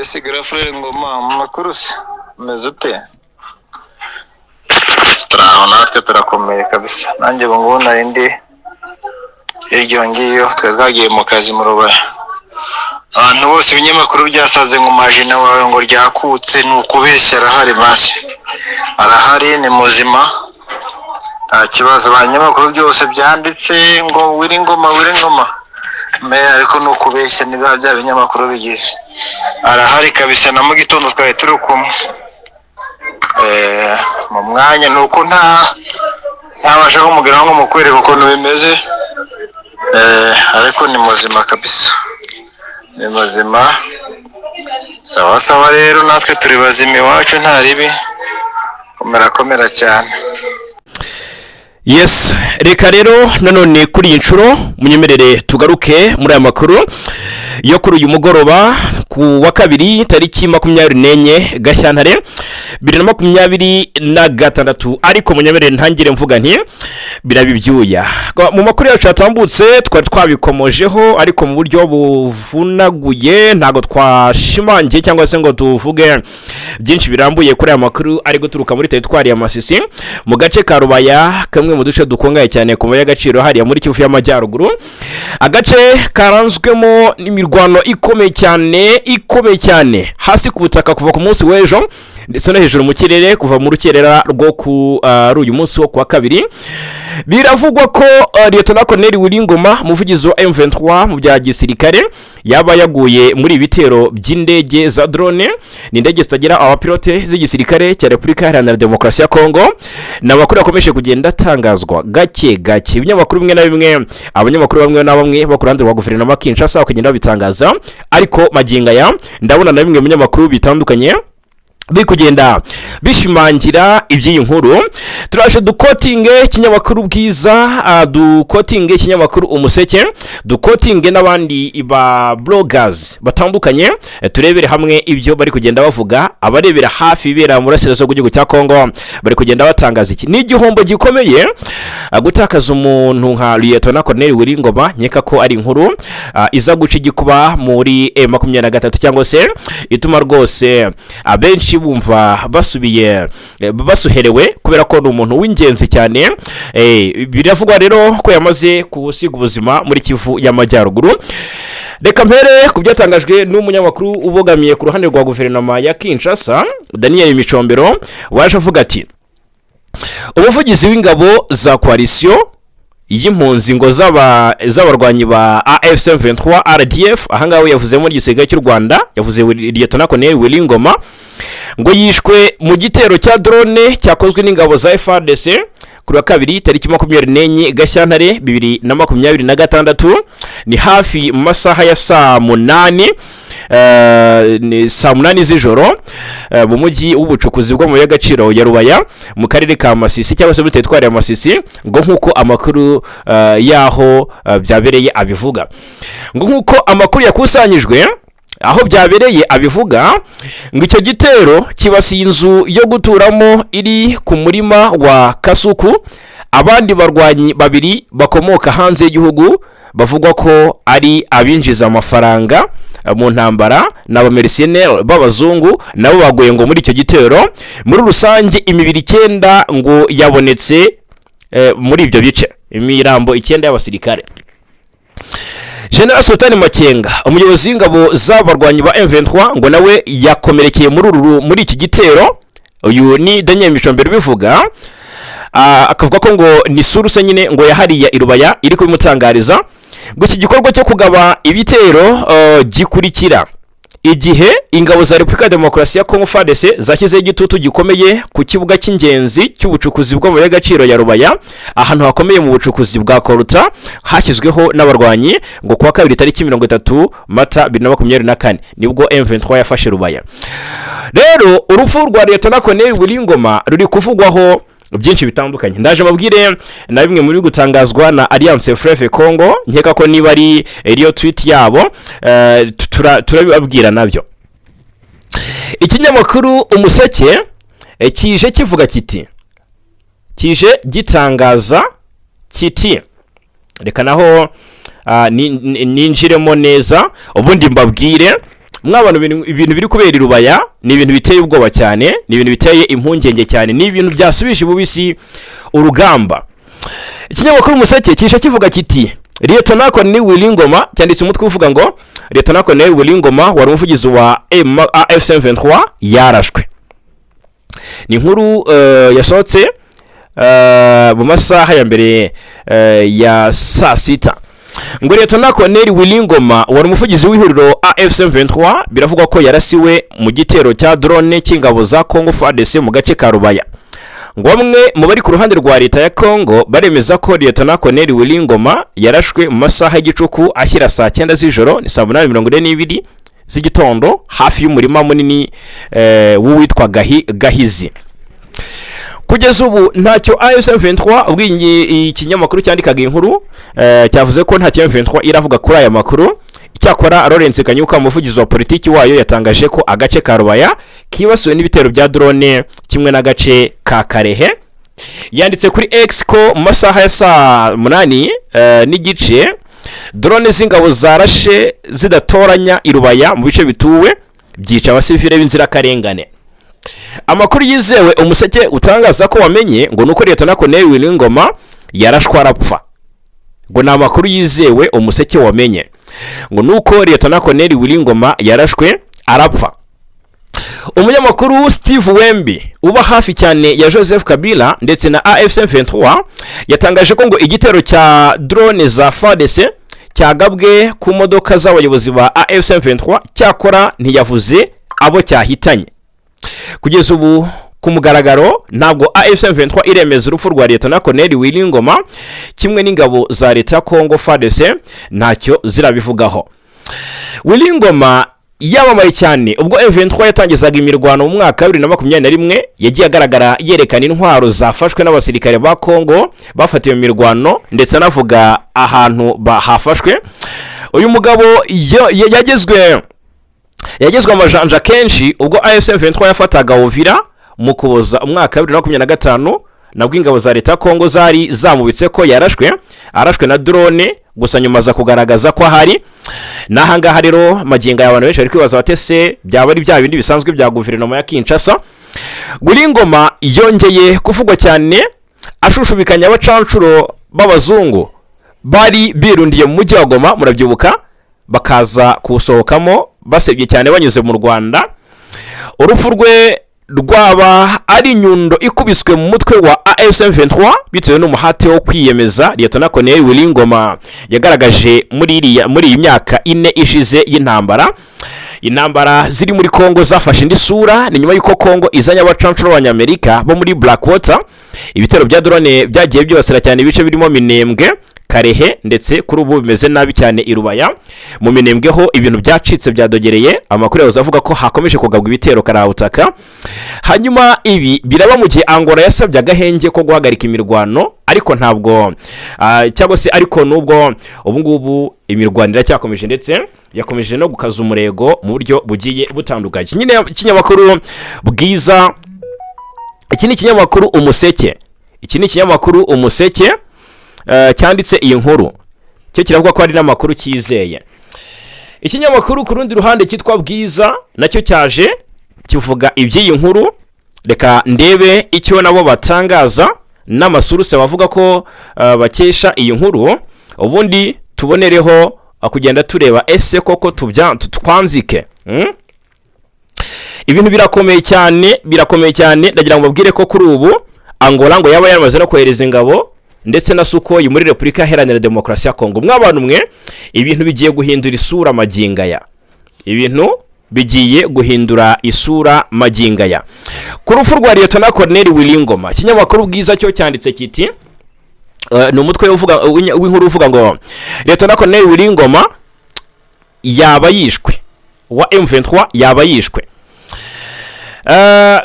Ese girafrere Ngoma amakuru se meze ute? Turaho natwe turakomeye kabisa. Nanjye ngo narindi iryo ngiyo twagiye mu kazi mu Rubaya. Abantu bose ibinyamakuru byasaze ngo majina wawe ngo ryakutse nukubeshya arahari basi. Arahari ni muzima. Nta kibazo abanyamakuru byose byanditse ngo Willy Ngoma. Ariko nukubeshya niba bya binyamakuru bigize. Arahari kabisa na mu gitondo twari turi kumwe. Mu mwanya nuko ntabasha kumubwira ngo mukwereke uko bimeze. Ariko ni muzima kabisa. Ni muzima. Sawa rero natwe turi bazima iwacu nta ribi. Komera cyane. Yes, reka rero nanone kuri inshuro munyemerere tugaruke muri aya makuru yo kuri uyu mugoroba ku wa kabiri tariki 24 Gashyantare 2026 ariko munyemerere ntangire mvuga nti Birabe Ibyuya mu makuru yacu atambutse twari twabikomojeho ariko mu buryo buvunaguye ntago twashimangiye cyangwa se ngo tuvuge byinshi birambuye kuri aya makuru ari guturuka muri teritwari ya Masisi mu gace ka Rubaya kamwe mu duce dukungaye cyane ku mabuye y'agaciro hariya muri Kivu y'Amajyaruguru agace karanzwemo imirwano ikomeye cyane hasi ku butaka kuva ku munsi w'ejo ndetse no hejuru mu kirere kuva mu rukerera rwo ku uyu munsi wo kwa kabiri biravugwa ko Lieutenant Willy Ngoma umuvugizi wa M23 mu bya gisirikare yaba yaguye muri ibitero by'indege za drone n'indege zitagira abapilote z'igisirikare cya Repubulika Iharanira Demokarasi ya Kongo n'abakuru bakomeje kugenda tangazwa gake ibinyamakuru bimwe na bimwe abanyamakuru bamwe na bamwe bakurande rwa guverinoma Kinshasa bakagenda babitangaza ariko maginga ya ndabona na bimwe mu binyamakuru bitandukanye bikugenda bishimangira iby'iyi nkuru turaje dukotinge kinyamakuru bwiza dukotinge kinyamakuru umuseke dukotinge n'abandi ba bloggers batandukanye turebere hamwe ibyo bari kugenda bavuga abarebera hafi bera mu rasirazo rw'igihugu cya Kongo bari kugenda batangaza iki ni igihombo gikomeye gutakaza umuntu nka Lieutenant Willy Ngoma nyeka ko ari inkuru iza guca igikuba muri M23 cyangwa se ituma rwose abenshi bumva basuherewe kubera ko ni umuntu w'ingenzi cyane biravugwa rero ko yamaze kusiga ubuzima muri Kivu y'Amajyaruguru reka mpere ku byatangajwe n'umunyamakuru ubogamiye ku ruhande rwa guverinoma ya Kinshasa Daniel Micombero waje avuga ati umuvugizi w'ingabo za coalition y'impunzi ngo z'abarwanyi ba AFC M23 RDF ahangawe yavuze muri gisirikare cy'u Rwanda yavuze Lieutenant Willy Ngoma ngo yishwe mu gitero cya drone cyakozwe n'ingabo za FARDC kuri wa kabiri tariki 24 Gashyantare 2026 ni hafi mu masaha ya saa 8 z'ijoro mu mujyi w'ubucukuzi bwo mu y'agaciro ya Rubaya mu karere ka Masisi cyangwa se muri teritwari ya Masisi ngo nkuko amakuru yaho byabereye abivuga ngo nkuko amakuru yakusanyijwe aho byabereye abivuga ngo icyo gitero kibasiye inzu yo guturamo iri ku murima wa Kasuku abandi barwanyi babiri bakomoka hanze y'igihugu bavugwa ko ari abinjiza amafaranga mu ntambara n'abamercenaires b'abazungu nabo baguye ngo muri icyo gitero muri rusange imibiri 9 ngo yabonetse muri ibyo bice imirambo 9 y'abasirikare General Sultan Makenga umuyobozi w'ingabo z'abarwanyi ba M23 ngo nawe yakomerekeye muri iki gitero uyu ni Daniel Micombero bivuga akavuga ko ngo ni source nyine ngo yahariya Irubaya iri kubimutangariza ngo iki gikorwa cyo kugaba ibitero gikurikira igihe ingabo za Repubulika ya Demokarasi ya Kongo FARDC zashyize igitutu gikomeye ku kibuga cy'ingenzi cy'ubucukuzi bwo mu y'agaciro ya Rubaya ahantu hakomeye mu bucukuzi bwa Koruta hashyizweho n'abarwanyi ngo kuwa kabiri tariki 30 Mata 2024 nibwo M23 yafashe Rubaya rero urupfu rwa Lieutenant Willy Ngoma ruri kuvugwaho byinshi bitandukanye ndaje babwire na bimwe muri gutangazwa na Alliance Fleuve Congo nkeka ko niba ari iyo tweet yabo turabibabwira nabyo ikinyamakuru umuseke kije kivuga kije gitangaza kiti reka naho ninjiremo neza ubundi mbabwire mwabana ibintu biri kubera i Rubaya ni ibintu biteye ubwoba cyane, ni ibintu biteye impungenge cyane, ni ibintu byasubije bubisi urugamba. Ikinyamakuru Umuseke kisha kivuga kiti Lieutenant Colonel Willy Ngoma, cyanditse umutwe uvuga ngo Lieutenant Colonel Willy Ngoma wari umuvugizi wa M23 yarashwe. Ni inkuru yasohotse mu masaha ya mbere ya saa sita. Ngo Lieutenant Colonel Willy Ngoma wari umuvugizi w'ihuriro AFC23 biravugwa ko yarasiwe mu gitero cya drone cy'ingabo za Congo FARDC mu gace ka Rubaya. Ngo bamwe mu bari ku ruhande rwa leta ya Congo baremeza ko Lieutenant Colonel Willy Ngoma yarashwe mu masaha y'igicuku ashyira saa 9 z'ijoro ni saa 8:42 z'igitondo hafi y'umurima munini w'uwitwa Gahizi. Kugeza ubu ntacyo AFC23 ubwinyi ikinyamakuru cyandikaga inkuru cyavuze ko ntacyo M23 iravuga kuri aya makuru. Icyakora Lawrence Kanyuka umuvugizi wa politiki wayo yatangaje ko agace ka Rubaya kibasuwe n'ibitero bya drone kimwe n'agace ka Karere. Yanditse kuri X ko mu masaha ya saa 8 n'igice drone z'ingabo zarashe zidatoranya i Rubaya mu bice bituwe byica abasivile b'inzirakarengane. Amakuru yizewe Umuseke utangaza ko wamenye ngo nuko Lieutenant Colonel Willy Ngoma yarashwe arapfa. Ngo na amakuru yizewe Umuseke wamenye ngo nuko Lieutenant Colonel Willy Ngoma yarashwe arapfa. Umunyamakuru Steve Wembi uba hafi cyane ya Joseph Kabila ndetse na AFC23 yatangaje ko ngo igitero cya drone za FARDC cyagabwe ku modoka z'abayobozi ba AFC23 cyakora ntiyavuze abo cyahitanye. Kugeza ubu ku mugaragaro ntabwo AFC23 iremeza urupfu rwa Lieutenant Colonel Willy Ngoma kimwe n'ingabo za leta ya Congo FARDC ntacyo zirabivugaho. Willy Ngoma yamamaye cyane ubwo M23 yatangizaga imirwano mu mwaka wa 2021 yagiye agaragara yerekana intwaro zafashwe n'abasirikare ba Congo bafatiwe mu mirwano ndetse anavuga ahantu bahafashwe. Uyu mugabo yagezwe amajanja kenshi ubwo AFC23 yafataga Uvira mu kuboza umwaka wa 2025 nabwo ingabo za leta Congo zari zamubitse ko arashwe na drone gusa nyuma za kugaragaza ko ahari. Nahangaha rero maginga y'abantu benshi ari kwibaza batese byaba ari bya bindi bisanzwe bya guverinoma ya Kinshasa. Willy Ngoma yongeye kuvugwa cyane ashushubikanya abacancuro b'abazungu bari birundiye mu mujyi wa Goma, murabyibuka, bakaza kusohokamo basebye cyane banyuze mu Rwanda. Urupfu rwe rwaba ari nyundo ikubiswe mu mutwe wa AFC23 bitewe n'umuhate wo kwiyemeza Lieutenant Colonel Willy Ngoma yagaragaje muri iyi myaka 4 ishize y'intambara. Intambara ziri muri Congo zafashe indi sura ni nyuma y'uko Congo izanya abacancuro b'Abanyamerika bo muri Blackwater. Ibitero bya drone byagiye byibasira cyane ibice birimo Minembwe, Karehe ndetse kuri ubu bimeze nabi cyane i Rubaya. Mu Minembwe ho ibintu byacitse byadogereye, amakuru yazo avuga ko hakomeje kugabwa ibitero karahutaka. Hanyuma ibi biraba mu gihe Angola yasabye agahenge ko guhagarika imirwano ariko ntabwo cyangwa se ariko nubwo ubu ngubu imirwano iracyakomeje ndetse yakomeje no gukaza umurego mu buryo bugiye butandukanye. Nyine ikinyamakuru Bwiza, iki ni ikinyamakuru Umuseke, cyanditse iyi nkuru cyo kiravuga ko ari n'amakuru cyizeye. Ikinyamakuru ku rundi ruhande cyitwa Bwiza nacyo cyaje kivuga iby'iyi nkuru. Reka ndebe icyo nabo batangaza n'amasuruse bavuga ko bakesha iyi nkuru, ubundi tubonereho kugenda tureba ese koko twanzike. Ibintu birakomeye cyane ndagira ngo mbabwire ko kuri ubu Angola ngo yaba yaramaze no kohereza ingabo ndetse na Sukoyi muri Repubulika Iharanira Demokarasi ya Kongo. Mw'abantu mwe ibintu bigiye guhindura isura magingaya. Ku rupfu rwa Lieutenant Colonel Willy Ngoma, ikinyamakuru Bwiza cyo cyanditse kiti ni umutwe w'inkuru uvuga ngo Lieutenant Colonel Willy Ngoma yaba yishwe, wa M23 yaba yishwe.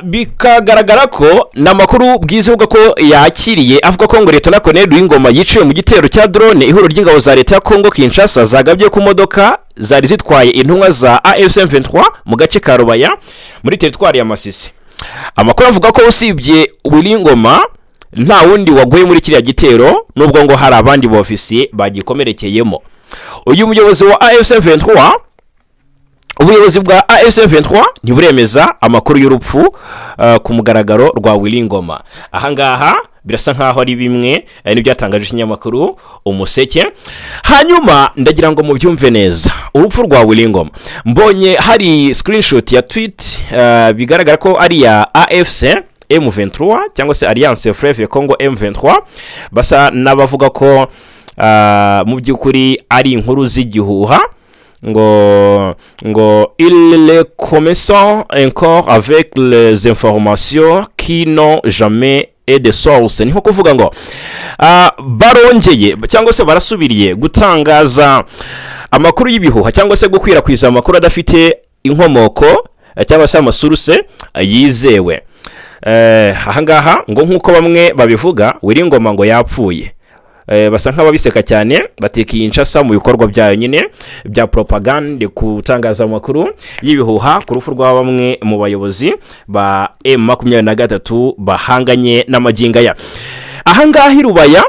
Bikagaragara ko n'amakuru Bwiza uvuga ko yakiriye avuga ko ngo Lieutenant Colonel Willy Ngoma yiciwe mu gitero cya drone ihuriro ry'ingabo za leta ya Congo Kinshasa zagabye ku modoka zari zitwaye intumwa za AFC23 mu gace ka Rubaya muri teritwari ya Masisi. Amakuru avuga ko usibye Willy Ngoma nta wundi waguye muri kiriya gitero nubwo ngo hari abandi bofisiye bagikomerekeyemo. Uyu muyobozi wa AFC23 ubu ubuyobozi bwa M23 ntiburemeza amakuru y'urupfu ku mugaragaro rwa Willy Ngoma. Ahangaha birasa nkaho ari bimwe n'ibyatangaje ikinyamakuru Umuseke. Hanyuma ndagira ngo mubyumve neza urupfu rwa Willy Ngoma. Mbonye hari screenshot ya tweet bigaragara ko ari ya AFC M23 cyangwa se Alliance Fleuve Congo M23, basa n'abavuga ko mu by'ukuri ari inkuru z'igihuha ngo il les commerçants encore avec les informations qui n'ont jamais et de source. Niho kuvuga ngo barongeye cyangwa se barasubiriye gutangaza amakuru y'ibihuha cyangwa se gukwirakwiza amakuru adafite inkomoko cyangwa se amasuruse yizewe. Ahangaha ngo nk'uko bamwe babivuga Willy Ngoma ngo yapfuye. Basa nk'ababiseka cyane batekiye inshasa mu bikorwa byayo nyine bya propaganda kutangaza amakuru y'ibihuha ku rupfu rwa bamwe mu bayobozi ba M23 bahanganye n'amaginga ya. Ahangaha irubaya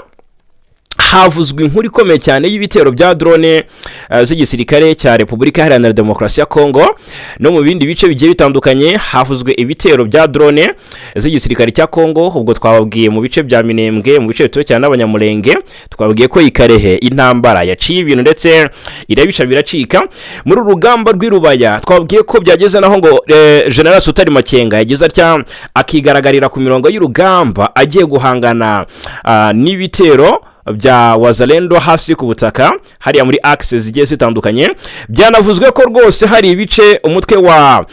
havuzwe inkuru ikomeye cyane y'ibitero bya drone z'igisirikare cya Repubulika Iharanira Demokarasi ya Kongo no mu bindi bice bigiye bitandukanye. Havuzwe ibitero bya drone z'igisirikare cya Kongo, ubwo twababwiye mu bice bya Minembwe, mu bice bito cyane n'abanyamulenge, twababwiye ko ikarehe intambara yaciye ibintu ndetse irabica biracika. Muri urugamba rw'irubaya twababwiye ko byageze naho ngo General Sutari Makenga yagize atya akigaragarira ku mirongo y'urugamba agiye guhangana n'ibitero bya wazalendo hasi ku butaka hariya muri access zigiye zitandukanye. Byanavuzwe ko rwose hari ibice umutwe wa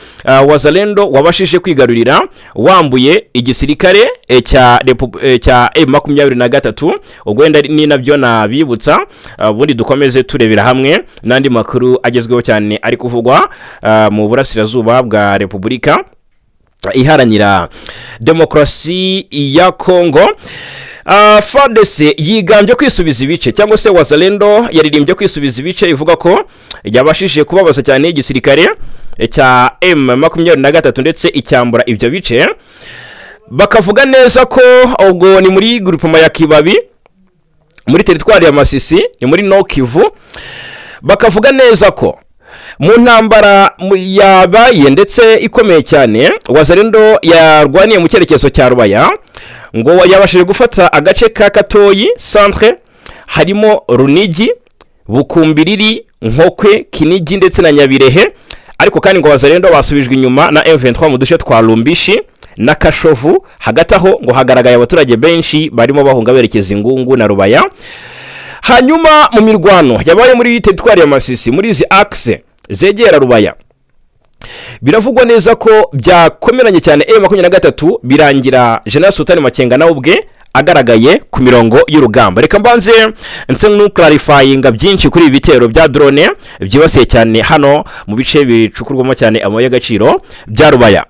wazalendo wabashije kwigarurira wambuye igisirikare cya M23. ubwo wenda ni nabyo nabibutsa, ubundi dukomeze turebera hamwe n'andi makuru agezweho cyane ari kuvugwa mu burasirazuba bwa Repubulika Iharanira Demokarasi ya Kongo. FARDC yigambye kwisubiza ibice cyangwa se wazalendo yaririmbye kwisubiza ibice, ivuga ko yabashije kubabaza cyane igisirikare cya M23 ndetse icyambura ibyo bice. Bakavuga neza ko ubwo ni muri groupement ya Kibabi muri teritwari ya Masisi, ni muri Nord Kivu. Bakavuga neza ko mu ntambara yabaye ndetse ikomeye cyane wazalendo yarwaniye mu cyerekezo cya Rubaya, ngo yabashije gufata agace ka Katoyi centre harimo Runigi, Bukumbiriri, Nkokwe, Kinigi ndetse na Nyabirehe. Ariko kandi ngo wazalendo basubijwe inyuma na M23 mu duce twa Lumbishi na Kashovu. Hagati aho ngo hagaragaye abaturage benshi barimo bahunga berekeza Ingungu na Rubaya. Hanyuma mu mirwano yabaye muri teritwari ya Masisi muri izi axe zegera Rubaya, biravugwa neza ko byakomeranye cyane M23 birangira General Sultan Makenga nawe ubwe agaragaye ku mirongo y'urugamba. Reka mbanze nse clarifyinga byinshi kuri ibi bitero bya drone byibasiye cyane hano mu bice bicukurwamo cyane amabuye y'agaciro bya Rubaya.